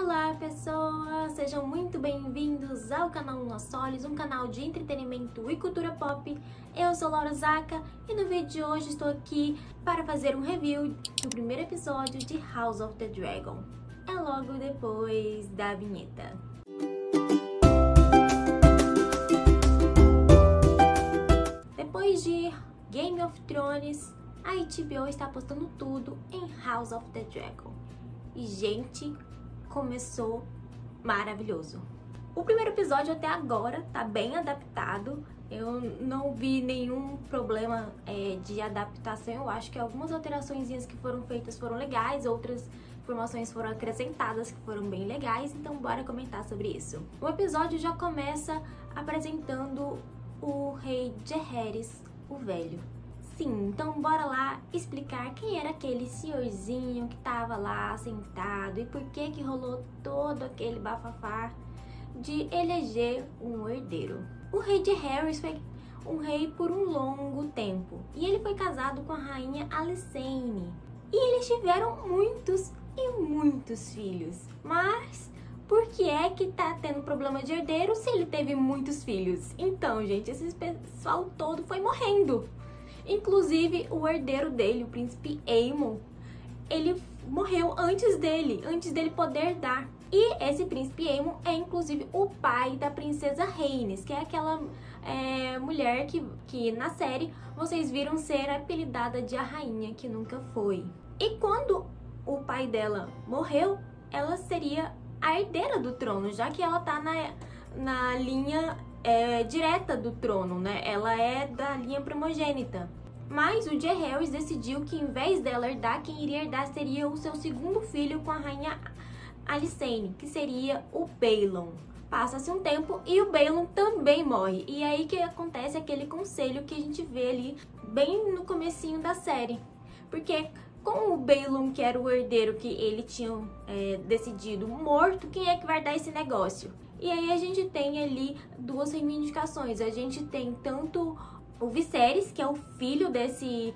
Olá pessoas, sejam muito bem-vindos ao canal Nossolis, um canal de entretenimento e cultura pop. Eu sou Laura Zaka e no vídeo de hoje estou aqui para fazer um review do primeiro episódio de House of the Dragon. É logo depois da vinheta. Depois de Game of Thrones, a HBO está apostando tudo em House of the Dragon. E gente, começou maravilhoso. O primeiro episódio até agora tá bem adaptado. Eu não vi nenhum problema de adaptação. Eu acho que algumas alterações que foram feitas foram legais, outras informações foram acrescentadas que foram bem legais, então bora comentar sobre isso. O episódio já começa apresentando o rei Jaehaerys, o velho. Sim, então bora lá explicar quem era aquele senhorzinho que tava lá sentado e por que rolou todo aquele bafafá de eleger um herdeiro. O rei Jaehaerys foi um rei por um longo tempo e ele foi casado com a rainha Alysanne e eles tiveram muitos e muitos filhos. Mas por que é que tá tendo problema de herdeiro se ele teve muitos filhos? Então, gente, esse pessoal todo foi morrendo. Inclusive, o herdeiro dele, o príncipe Aemon, ele morreu antes dele poder herdar. E esse príncipe Aemon é, inclusive, o pai da princesa Rhaenys, que é aquela mulher que na série vocês viram ser apelidada de a rainha que nunca foi. E quando o pai dela morreu, ela seria a herdeira do trono, já que ela tá na linha direta do trono, né? Ela é da linha primogênita. Mas o Jaehaerys decidiu que, em vez dela herdar, quem iria herdar seria o seu segundo filho com a rainha Alysanne, que seria o Baelon. Passa-se um tempo e o Baelon também morre. E aí que acontece aquele conselho que a gente vê ali bem no comecinho da série. Porque com o Baelon, que era o herdeiro que ele tinha decidido, morto, quem é que vai dar esse negócio? E aí a gente tem ali duas reivindicações. A gente tem tanto o Viserys, que é o filho desse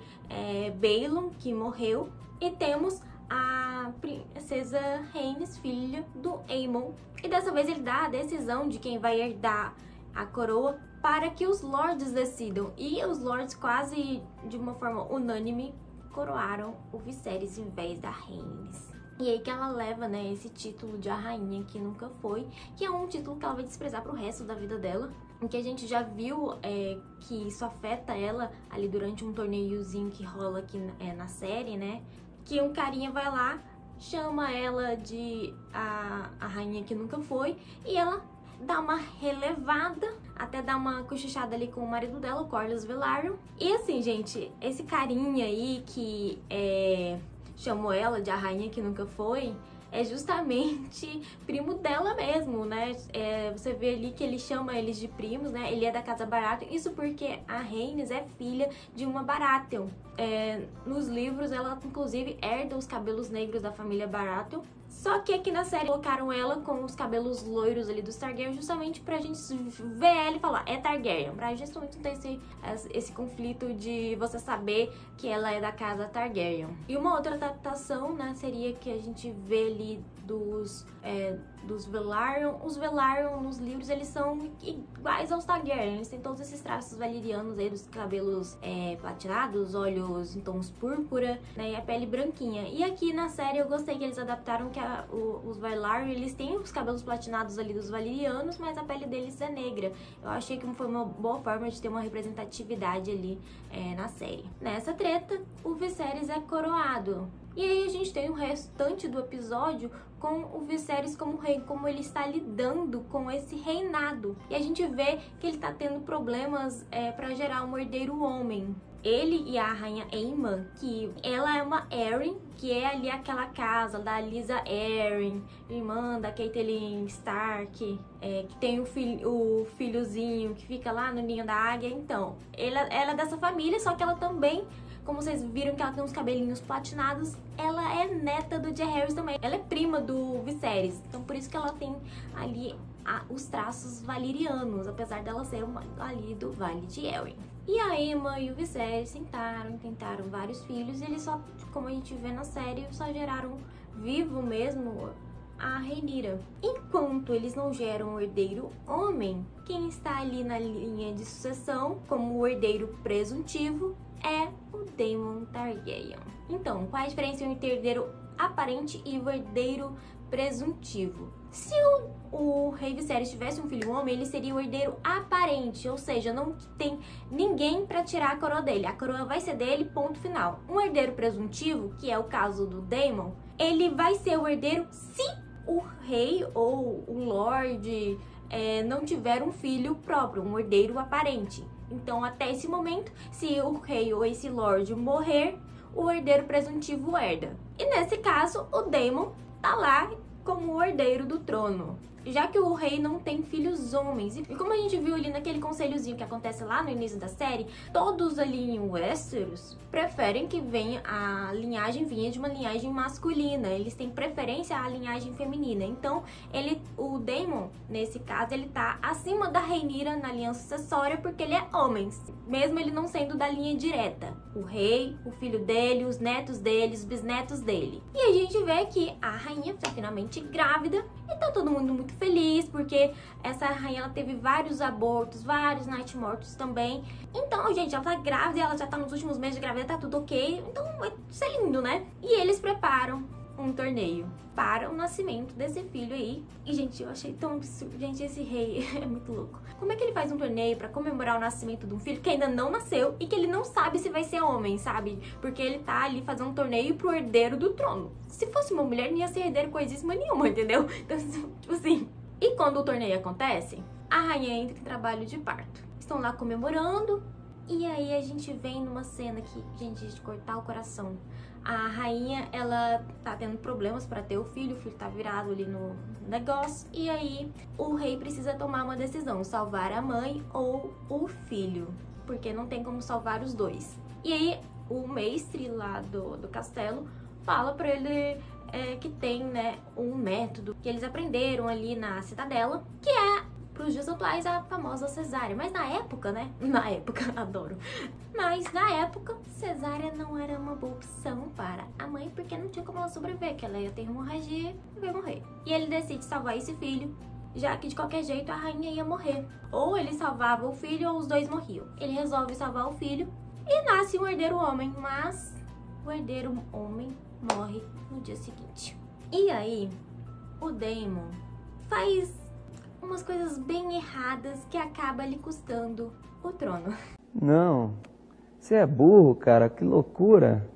Baelon que morreu, e temos a princesa Rhaenys, filha do Aemon. E dessa vez ele dá a decisão de quem vai herdar a coroa para que os lords decidam. E os lords, quase de uma forma unânime, coroaram o Viserys em vez da Rhaenys. E aí que ela leva, né, esse título de a rainha que nunca foi, que é um título que ela vai desprezar pro resto da vida dela. Em que a gente já viu que isso afeta ela ali durante um torneiozinho que rola aqui na série, né? Que um carinha vai lá, chama ela de a rainha que nunca foi, e ela dá uma relevada, até dá uma cochichada ali com o marido dela, o Corlys Velaryon. E assim, gente, esse carinha aí que chamou ela de a rainha que nunca foi, é justamente primo dela mesmo, né? Você vê ali que ele chama eles de primos, né? Ele é da casa Baratheon, isso porque a Rhaenys é filha de uma Baratheon. Nos livros, ela inclusive herda os cabelos negros da família Baratheon. Só que aqui na série colocaram ela com os cabelos loiros ali dos Targaryen, justamente pra gente ver ela e falar, é Targaryen. Pra justamente não ter esse conflito de você saber que ela é da casa Targaryen. E uma outra adaptação, né, seria que a gente vê ali dos Velaryon. Os Velaryon nos livros, eles são iguais aos Targaryen. Eles têm todos esses traços valerianos aí, dos cabelos platinados, olhos em tons púrpura, né, e a pele branquinha. E aqui na série eu gostei que eles adaptaram que os Velaryon, eles têm os cabelos platinados ali dos valerianos, mas a pele deles é negra. Eu achei que foi uma boa forma de ter uma representatividade ali na série. Nessa treta, o Viserys é coroado. E aí a gente tem o restante do episódio com o Viserys como rei, como ele está lidando com esse reinado. E a gente vê que ele está tendo problemas para gerar um herdeiro homem. Ele e a rainha Aemma, que ela é uma Arryn, que é ali aquela casa da Lysa Arryn, irmã da Catelyn Stark, que tem o filhozinho que fica lá no ninho da águia. Então, ela é dessa família, só que ela também, como vocês viram que ela tem uns cabelinhos platinados, ela é neta do Jaehaerys também. Ela é prima do Viserys, então por isso que ela tem ali os traços valerianos, apesar dela ser ali do Vale de Elren. E a Aemma e o Viserys tentaram vários filhos, e eles só, como a gente vê na série, só geraram vivo mesmo a Rhaenyra. Enquanto eles não geram um herdeiro homem, quem está ali na linha de sucessão como o herdeiro presuntivo é o Daemon Targaryen. Então, qual é a diferença entre o herdeiro aparente e o herdeiro presuntivo? Se o rei Viserys tivesse um filho homem, ele seria o herdeiro aparente, ou seja, não tem ninguém para tirar a coroa dele. A coroa vai ser dele, ponto final. Um herdeiro presuntivo, que é o caso do Daemon, ele vai ser o herdeiro se o rei ou o lorde não tiver um filho próprio, um herdeiro aparente. Então, até esse momento, se o rei ou esse lorde morrer, o herdeiro presuntivo herda. E nesse caso, o Daemon tá lá como o herdeiro do trono, já que o rei não tem filhos homens. E como a gente viu ali naquele conselhozinho que acontece lá no início da série, todos ali em Westeros preferem que venha a linhagem vinha de uma linhagem masculina. Eles têm preferência à linhagem feminina. Então, o Daemon, nesse caso, ele tá acima da Rhaenyra na linha sucessória porque ele é homem, mesmo ele não sendo da linha direta. O rei, o filho dele, os netos dele, os bisnetos dele. E a gente vê que a rainha está finalmente grávida e tá todo mundo muito feliz porque essa rainha ela teve vários abortos, vários mortos também. Então, gente, ela tá grávida, ela já tá nos últimos meses de gravidez, tá tudo ok. Então, vai ser lindo, né? E eles preparam um torneio para o nascimento desse filho aí. E, gente, eu achei tão absurdo. Gente, esse rei é muito louco. Como é que ele faz um torneio para comemorar o nascimento de um filho que ainda não nasceu e que ele não sabe se vai ser homem, sabe? Porque ele tá ali fazendo um torneio pro herdeiro do trono. Se fosse uma mulher, não ia ser herdeiro coisíssima nenhuma, entendeu? Então, tipo assim... E quando o torneio acontece, a rainha entra em trabalho de parto. Estão lá comemorando. E aí a gente vem numa cena que, gente, de cortar o coração. A rainha, ela tá tendo problemas pra ter o filho tá virado ali no negócio. E aí o rei precisa tomar uma decisão, salvar a mãe ou o filho, porque não tem como salvar os dois. E aí o mestre lá do castelo fala pra ele que tem, né, um método que eles aprenderam ali na cidadela, que é, pros dias atuais, a famosa cesárea. Mas na época, né? Na época, adoro. Mas na época, cesárea não era uma boa opção para a mãe, porque não tinha como ela sobreviver, que ela ia ter hemorragia e ia morrer. E ele decide salvar esse filho, já que de qualquer jeito a rainha ia morrer. Ou ele salvava o filho ou os dois morriam. Ele resolve salvar o filho e nasce um herdeiro homem, mas o herdeiro homem morre no dia seguinte. E aí, o Daemon faz umas coisas bem erradas que acaba lhe custando o trono. Não, você é burro, cara, que loucura.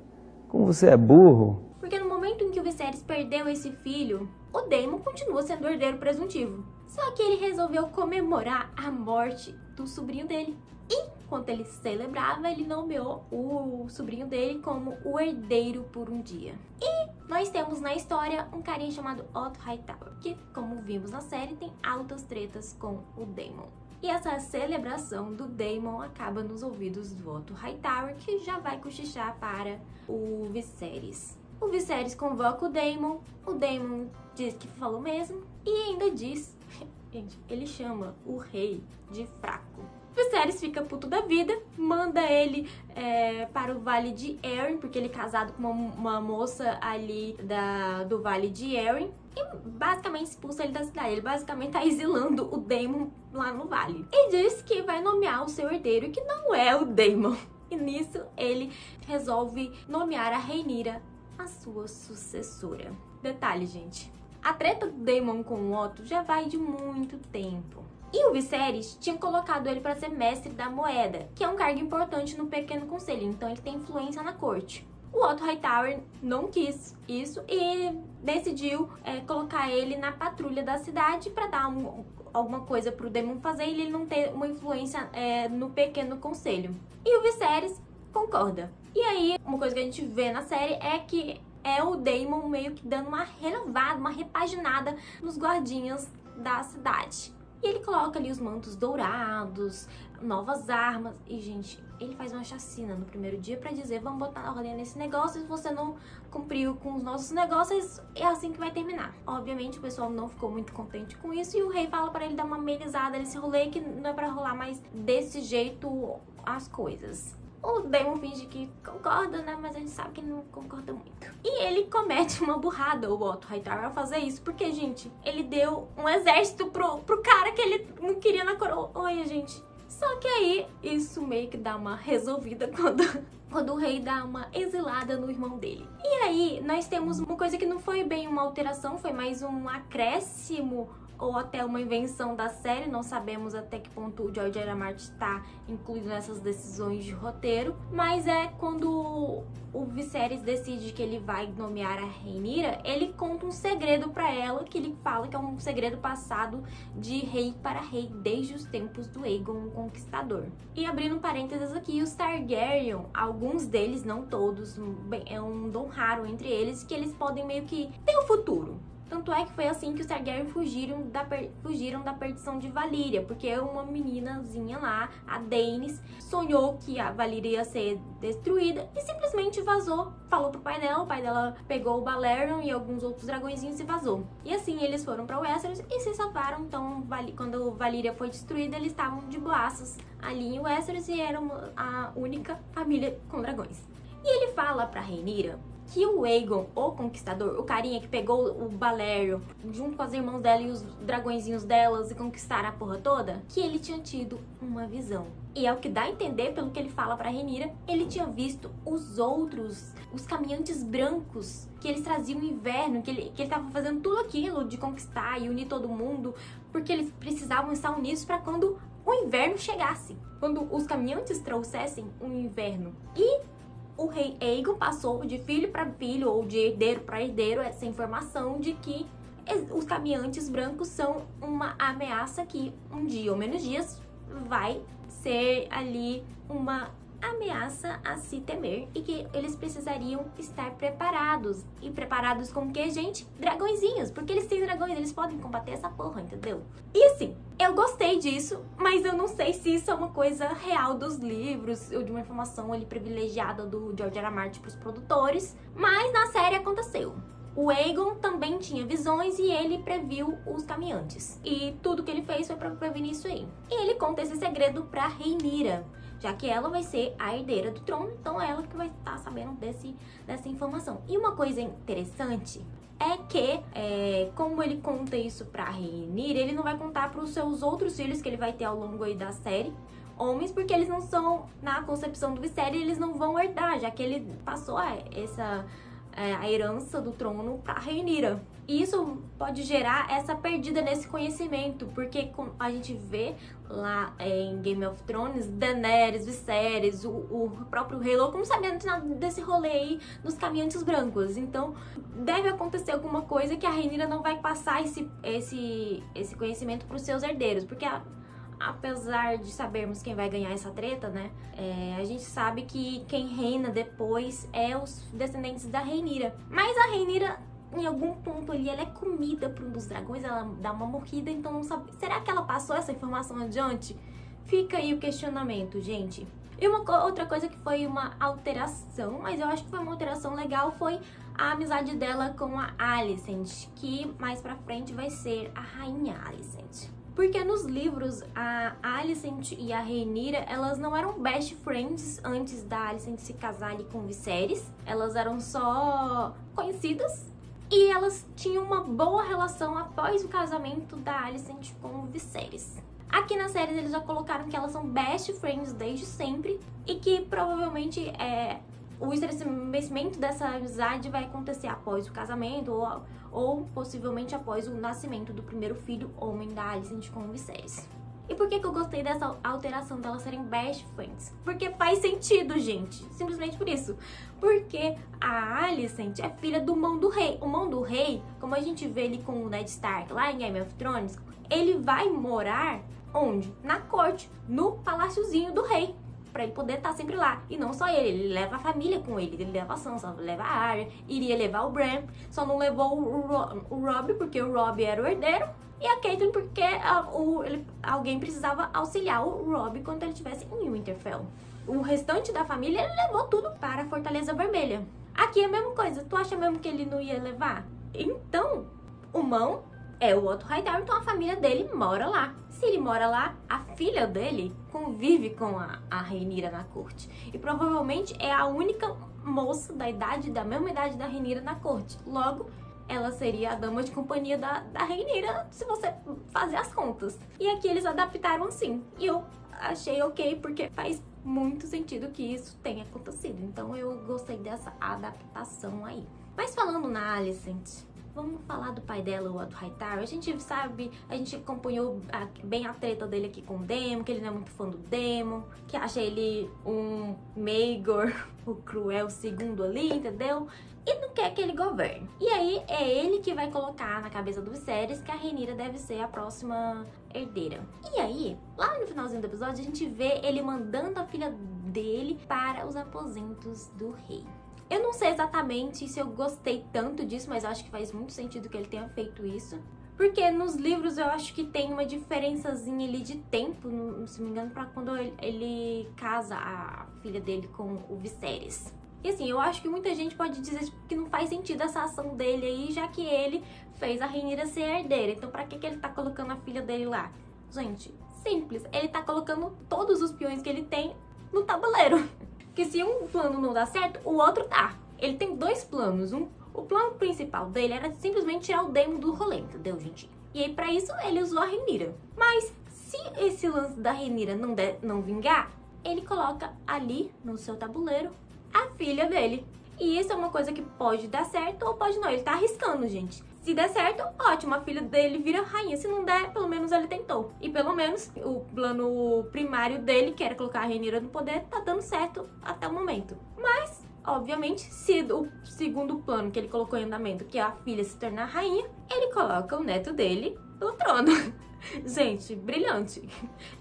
Como você é burro. Porque no momento em que o Viserys perdeu esse filho, o Daemon continua sendo o herdeiro presuntivo. Só que ele resolveu comemorar a morte do sobrinho dele. E, enquanto ele celebrava, ele nomeou o sobrinho dele como o herdeiro por um dia. E nós temos na história um carinha chamado Otto Hightower, que, como vimos na série, tem altas tretas com o Daemon. E essa celebração do Daemon acaba nos ouvidos do Otto Hightower, que já vai cochichar para o Viserys. O Viserys convoca o Daemon diz que falou mesmo e ainda diz, gente, ele chama o rei de fraco. Viserys fica puto da vida, manda ele para o Vale de Arryn, porque ele é casado com uma moça ali do Vale de Arryn, e basicamente expulsa ele da cidade. Ele basicamente tá exilando o Daemon lá no vale. E diz que vai nomear o seu herdeiro, que não é o Daemon. E nisso ele resolve nomear a Rhaenyra a sua sucessora. Detalhe, gente, a treta do Daemon com o Otto já vai de muito tempo. E o Viserys tinha colocado ele para ser mestre da moeda, que é um cargo importante no Pequeno Conselho, então ele tem influência na corte. O Otto Hightower não quis isso e decidiu colocar ele na patrulha da cidade para dar alguma coisa pro Daemon fazer e ele não ter uma influência no Pequeno Conselho. E o Viserys concorda. E aí, uma coisa que a gente vê na série é que é o Daemon meio que dando uma renovada, uma repaginada nos guardinhas da cidade. E ele coloca ali os mantos dourados, novas armas. E, gente, ele faz uma chacina no primeiro dia pra dizer: vamos botar na ordem nesse negócio. Se você não cumpriu com os nossos negócios, é assim que vai terminar. Obviamente, o pessoal não ficou muito contente com isso. E o rei fala pra ele dar uma amenizada nesse rolê, que não é pra rolar mais desse jeito as coisas. O Daemon finge que concorda, né? Mas a gente sabe que não concorda muito. E ele comete uma burrada, o Otto Hightower, ao fazer isso. Porque, gente, ele deu um exército pro cara que ele não queria na coroa. Olha, gente. Só que aí, isso meio que dá uma resolvida quando o rei dá uma exilada no irmão dele. E aí, nós temos uma coisa que não foi bem uma alteração, foi mais um acréscimo ou até uma invenção da série, não sabemos até que ponto o George R. R. Martin está incluído nessas decisões de roteiro, mas é quando o Viserys decide que ele vai nomear a Rhaenyra, ele conta um segredo para ela, que ele fala que é um segredo passado de rei para rei, desde os tempos do Aegon o Conquistador. E abrindo parênteses aqui, os Targaryen, alguns deles, não todos, é um dom raro entre eles, que eles podem meio que ter o futuro. Tanto é que foi assim que os Targaryen fugiram da perdição de Valíria, porque uma meninazinha lá, a Daenerys, sonhou que a Valíria ia ser destruída e simplesmente vazou. Falou pro pai dela, o pai dela pegou o Balerion e alguns outros dragõezinhos e vazou. E assim eles foram pra Westeros e se salvaram. Então, quando Valíria foi destruída, eles estavam de boaços ali em Westeros e eram a única família com dragões. E ele fala pra Rhaenyra que o Aegon, o Conquistador, o carinha que pegou o Balerion junto com as irmãs dela e os dragõezinhos delas e conquistaram a porra toda, que ele tinha tido uma visão. E é o que dá a entender, pelo que ele fala pra Rhaenyra, ele tinha visto os caminhantes brancos, que eles traziam o inverno, que ele tava fazendo tudo aquilo de conquistar e unir todo mundo, porque eles precisavam estar unidos para quando o inverno chegasse, quando os caminhantes trouxessem o inverno. E o rei Aegon passou de filho para filho ou de herdeiro para herdeiro essa informação de que os caminhantes brancos são uma ameaça que um dia ou menos dias vai ser ali uma ameaça a se temer e que eles precisariam estar preparados. E preparados com o que, gente? Dragõezinhos, porque eles têm dragões, eles podem combater essa porra, entendeu? E assim, eu gostei disso, mas eu não sei se isso é uma coisa real dos livros ou de uma informação ali privilegiada do George R. R. Martin pros produtores, mas na série aconteceu. O Aegon também tinha visões e ele previu os caminhantes. E tudo que ele fez foi pra prevenir isso aí. E ele conta esse segredo pra Rhaenyra, já que ela vai ser a herdeira do trono, então é ela que vai estar sabendo dessa informação. E uma coisa interessante é que, como ele conta isso pra Rhaenyra, ele não vai contar pros seus outros filhos que ele vai ter ao longo aí da série, homens, porque eles não são, na concepção do Viserys, eles não vão herdar, já que ele passou a herança do trono pra Rhaenyra. E isso pode gerar essa perdida nesse conhecimento, porque a gente vê lá em Game of Thrones, Daenerys, Viserys, o próprio Rei Louco não sabia nada desse rolê aí dos caminhantes brancos. Então deve acontecer alguma coisa que a Rhaenyra não vai passar esse conhecimento pros seus herdeiros, porque apesar de sabermos quem vai ganhar essa treta, né, a gente sabe que quem reina depois é os descendentes da Rhaenyra. Mas a Rhaenyra, em algum ponto ali, ela é comida por um dos dragões, ela dá uma morrida, então não sabe. Será que ela passou essa informação adiante? Fica aí o questionamento, gente. E outra coisa que foi uma alteração, mas eu acho que foi uma alteração legal, foi a amizade dela com a Alicent, que mais pra frente vai ser a Rainha Alicent. Porque nos livros, a Alicent e a Rhaenyra, elas não eram best friends antes da Alicent se casar ali com o Viserys. Elas eram só conhecidas. E elas tinham uma boa relação após o casamento da Alicent com o Viserys. Aqui na série eles já colocaram que elas são best friends desde sempre. E que provavelmente o estabelecimento dessa amizade vai acontecer após o casamento ou possivelmente após o nascimento do primeiro filho homem da Alicent com o Viserys. E por que eu gostei dessa alteração delas serem best friends? Porque faz sentido, gente. Simplesmente por isso. Porque a Alicent é filha do Mão do Rei. O Mão do Rei, como a gente vê ele com o Ned Stark lá em Game of Thrones, ele vai morar onde? Na corte, no paláciozinho do rei. Pra ele poder estar sempre lá. E não só ele leva a família com ele. Ele leva a Sansa, leva a Arya, iria levar o Bran. Só não levou o Robb, porque o Robb era o herdeiro. E a Catelyn, porque alguém precisava auxiliar o Robb quando ele estivesse em Winterfell. O restante da família, ele levou tudo para a Fortaleza Vermelha. Aqui é a mesma coisa. Tu acha mesmo que ele não ia levar? Então, o Mão é o Otto Hightower, então a família dele mora lá. Se ele mora lá, a filha dele convive com a Rhaenyra na corte. E provavelmente é a única moça da mesma idade da Rhaenyra na corte. Logo, ela seria a dama de companhia da Rhaenyra, se você fazer as contas. E aqui eles adaptaram assim. E eu achei ok, porque faz muito sentido que isso tenha acontecido. Então eu gostei dessa adaptação aí. Mas falando na Alicent, vamos falar do pai dela, o Otto Hightower. A gente sabe, a gente acompanhou bem a treta dele aqui com o Daemon, que ele não é muito fã do Daemon, que acha ele um Maegor, o cruel segundo ali, entendeu? E não quer que ele governe. E aí é ele que vai colocar na cabeça do Viserys que a Rhaenyra deve ser a próxima herdeira. E aí, lá no finalzinho do episódio, a gente vê ele mandando a filha dele para os aposentos do rei. Eu não sei exatamente se eu gostei tanto disso, mas eu acho que faz muito sentido que ele tenha feito isso. Porque nos livros eu acho que tem uma diferençazinha ali de tempo, se não me engano, pra quando ele casa a filha dele com o Viserys. E assim, eu acho que muita gente pode dizer que não faz sentido essa ação dele aí, já que ele fez a Rhaenyra ser herdeira. Então pra que ele tá colocando a filha dele lá? Gente, simples. Ele tá colocando todos os peões que ele tem no tabuleiro. Porque se um plano não dá certo, o outro tá. Ele tem dois planos. O plano principal dele era simplesmente tirar o Daemon do rolê, entendeu, gente? E aí pra isso ele usou a Rhaenyra. Mas se esse lance da Rhaenyra não vingar, ele coloca ali no seu tabuleiro a filha dele. E isso é uma coisa que pode dar certo ou pode não. Ele tá arriscando, gente. Se der certo, ótimo, a filha dele vira rainha. Se não der, pelo menos ele tentou. E pelo menos o plano primário dele, que era colocar a Rhaenyra no poder, tá dando certo até o momento. Mas, obviamente, se o segundo plano que ele colocou em andamento, que é a filha se tornar rainha, ele coloca o neto dele no trono. Gente, brilhante.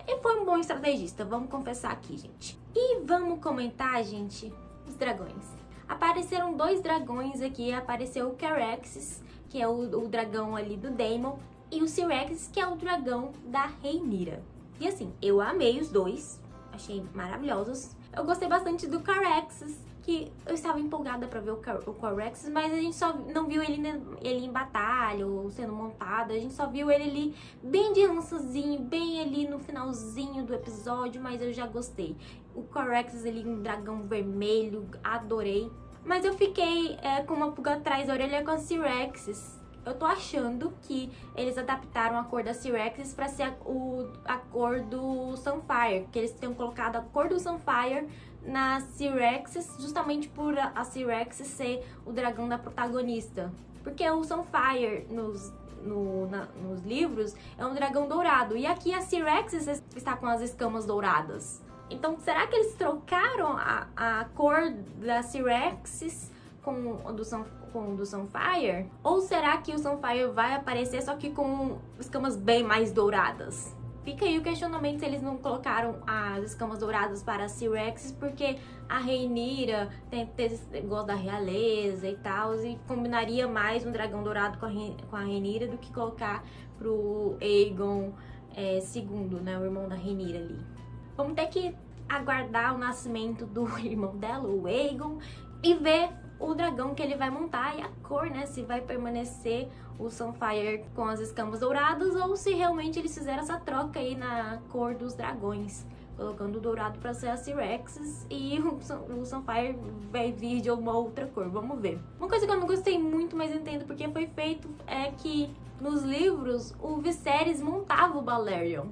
Ele foi um bom estrategista, vamos confessar aqui, gente. E vamos comentar, gente, os dragões. Apareceram dois dragões aqui, apareceu o Caraxes, que é o dragão ali do Daemon, e o Syraxis, que é o dragão da Rhaenyra. E assim, eu amei os dois, achei maravilhosos. Eu gostei bastante do Caraxes, que eu estava empolgada pra ver o Caraxes, mas a gente só não viu ele em batalha ou sendo montado. A gente só viu ele ali bem de lançazinho, bem ali no finalzinho do episódio, mas eu já gostei. O Caraxes ali, um dragão vermelho, adorei. Mas eu fiquei com uma pulga atrás da orelha com a Syraxis. Eu tô achando que eles adaptaram a cor da Syraxis pra ser a cor do Sunfyre. Que eles tenham colocado a cor do Sunfyre na Syraxis, justamente por a Syraxis ser o dragão da protagonista. Porque o Sunfyre nos livros é um dragão dourado. E aqui a Syraxis está com as escamas douradas. Então, será que eles trocaram a cor da Syraxis com o do Sunfyre? Ou será que o Sunfyre vai aparecer só que com escamas bem mais douradas? Fica aí o questionamento se eles não colocaram as escamas douradas para a Syraxis, porque a Rhaenyra tem esse negócio da realeza e tal, e combinaria mais um dragão dourado com a Rhaenyra do que colocar pro Aegon II, né, o irmão da Rhaenyra ali. Vamos ter que aguardar o nascimento do irmão dela, o Aegon, e ver o dragão que ele vai montar e a cor, né? Se vai permanecer o Sunfyre com as escamas douradas ou se realmente eles fizeram essa troca aí na cor dos dragões, colocando o dourado para ser a Syraxis e o Sunfyre vai vir de uma outra cor. Vamos ver. Uma coisa que eu não gostei muito, mas entendo porque foi feito, é que nos livros, o Viserys montava o Balerion.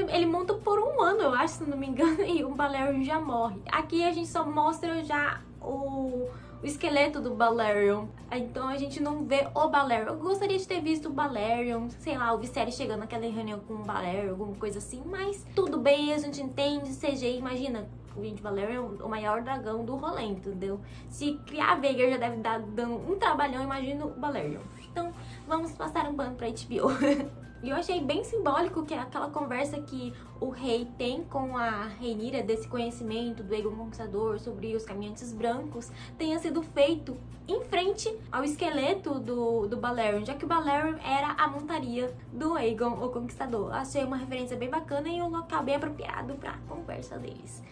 Ele monta por um ano, eu acho, se não me engano, e o Balerion já morre. Aqui a gente só mostra já o esqueleto do Balerion. Então a gente não vê o Balerion. Eu gostaria de ter visto o Balerion, sei lá, o Viserys chegando naquela reunião com o Balerion, alguma coisa assim. Mas tudo bem, a gente entende, CGI, imagina. O gente, Balerion é o maior dragão do rolê, entendeu? Se criar a Veigar já deve dar dando um trabalhão, imagina o Balerion. Então, vamos passar um pano pra HBO. E eu achei bem simbólico que aquela conversa que o rei tem com a Rhaenyra, desse conhecimento do Aegon Conquistador sobre os caminhantes brancos, tenha sido feito em frente ao esqueleto do Balerion, já que o Balerion era a montaria do Aegon, o Conquistador. Achei uma referência bem bacana e um local bem apropriado pra conversa deles.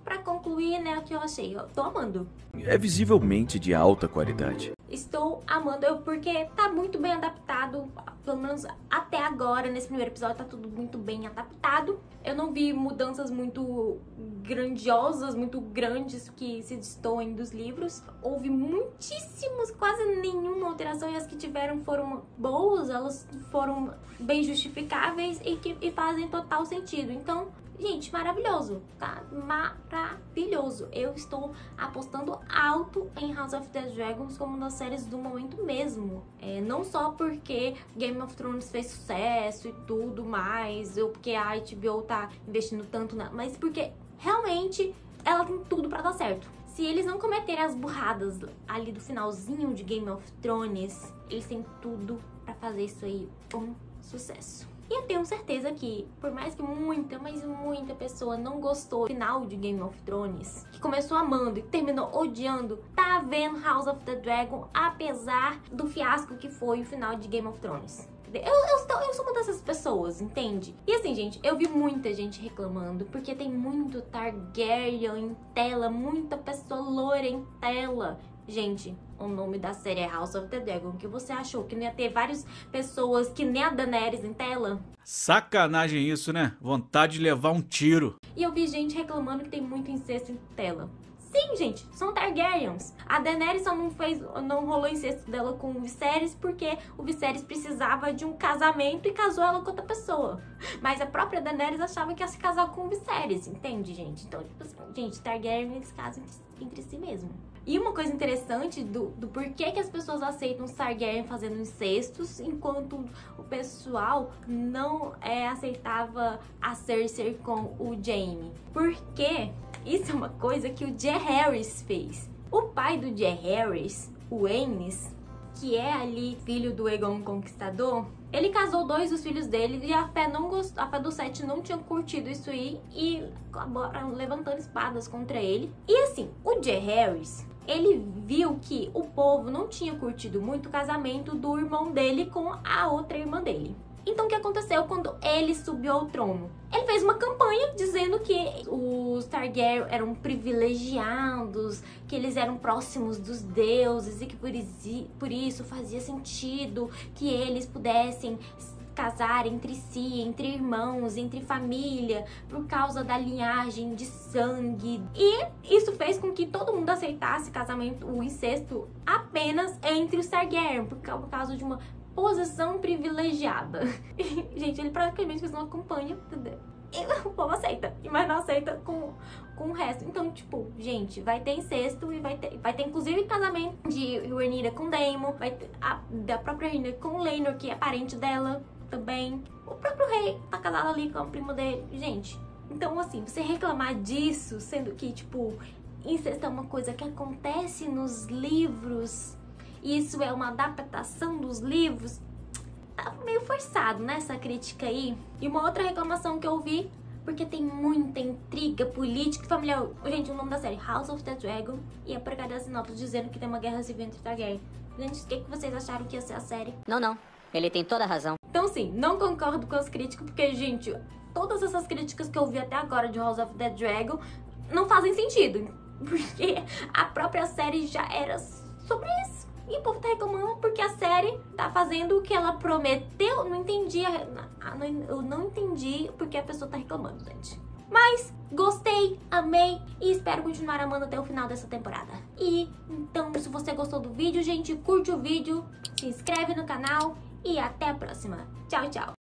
Pra concluir, né, o que eu achei, eu tô amando. É visivelmente de alta qualidade. Estou amando, porque tá muito bem adaptado, pelo menos até agora, nesse primeiro episódio, tá tudo muito bem adaptado. Eu não vi mudanças muito grandiosas, muito grandes que se destoem dos livros. Houve muitíssimos, quase nenhuma alteração, e as que tiveram foram boas, elas foram bem justificáveis e fazem total sentido. Então, gente, maravilhoso, tá? Maravilhoso. Eu estou apostando alto em House of the Dragons como uma das séries do momento mesmo. Não só porque Game of Thrones fez sucesso e tudo mais, ou porque a HBO tá investindo tanto nela, mas porque realmente ela tem tudo pra dar certo. Se eles não cometerem as burradas ali do finalzinho de Game of Thrones, eles têm tudo pra fazer isso aí um sucesso. E eu tenho certeza que, por mais que muita, mas muita pessoa não gostou do final de Game of Thrones, que começou amando e terminou odiando, tá vendo House of the Dragon, apesar do fiasco que foi o final de Game of Thrones. Eu sou uma dessas pessoas, entende? E assim, gente, eu vi muita gente reclamando, porque tem muito Targaryen em tela, muita pessoa loira em tela. Gente, o nome da série é House of the Dragon. Que você achou que não ia ter várias pessoas que nem a Daenerys em tela? Sacanagem isso, né? Vontade de levar um tiro. E eu vi gente reclamando que tem muito incesto em tela. Sim, gente, são Targaryens. A Daenerys só não rolou incesto dela com o Viserys porque o Viserys precisava de um casamento e casou ela com outra pessoa. Mas a própria Daenerys achava que ia se casar com o Viserys, entende, gente? Então, tipo assim, gente, Targaryen eles casam entre si mesmo. E uma coisa interessante do porquê que as pessoas aceitam os Targaryen fazendo incestos, enquanto o pessoal não aceitava a Cersei com o Jaime. Porque isso é uma coisa que o Jaehaerys fez. O pai do Jaehaerys, o Aenys, que é ali filho do Aegon Conquistador, ele casou dois dos filhos dele e a fé do Sete não tinha curtido isso aí e acabaram levantando espadas contra ele. E assim, o Jaehaerys, ele viu que o povo não tinha curtido muito o casamento do irmão dele com a outra irmã dele. Então o que aconteceu quando ele subiu ao trono? Ele fez uma campanha dizendo que os Targaryen eram privilegiados, que eles eram próximos dos deuses e que por isso fazia sentido que eles pudessem casar entre si, entre irmãos, entre família, por causa da linhagem de sangue. E isso fez com que todo mundo aceitasse casamento, o incesto, apenas entre os Targaryen, por causa de uma posição privilegiada. Gente, ele praticamente fez uma campanha, entendeu? E o povo aceita, mas não aceita com o resto. Então, tipo, gente, vai ter incesto e vai ter inclusive casamento de Rhaenyra com Daemon, vai ter da própria Rhaenyra com Laenor, que é parente dela também. O próprio rei tá casado ali com a prima dele. Gente, então assim, você reclamar disso, sendo que, tipo, incesto é uma coisa que acontece nos livros, isso é uma adaptação dos livros, tá meio forçado, né, essa crítica aí. E uma outra reclamação que eu vi, porque tem muita intriga política e familiar. Gente, o nome da série House of the Dragon, e a porcaria da sinopse dizendo que tem uma guerra civil entre Targaryen. Gente, o que vocês acharam que ia ser a série? Não, ele tem toda a razão. Então sim, não concordo com as críticas, porque, gente, todas essas críticas que eu vi até agora de House of the Dragon não fazem sentido, porque a própria série já era sobre isso. E o povo tá reclamando porque a série tá fazendo o que ela prometeu. Não entendi, eu não entendi porque a pessoa tá reclamando, gente. Mas gostei, amei e espero continuar amando até o final dessa temporada. E então, se você gostou do vídeo, gente, curte o vídeo, se inscreve no canal e até a próxima. Tchau, tchau!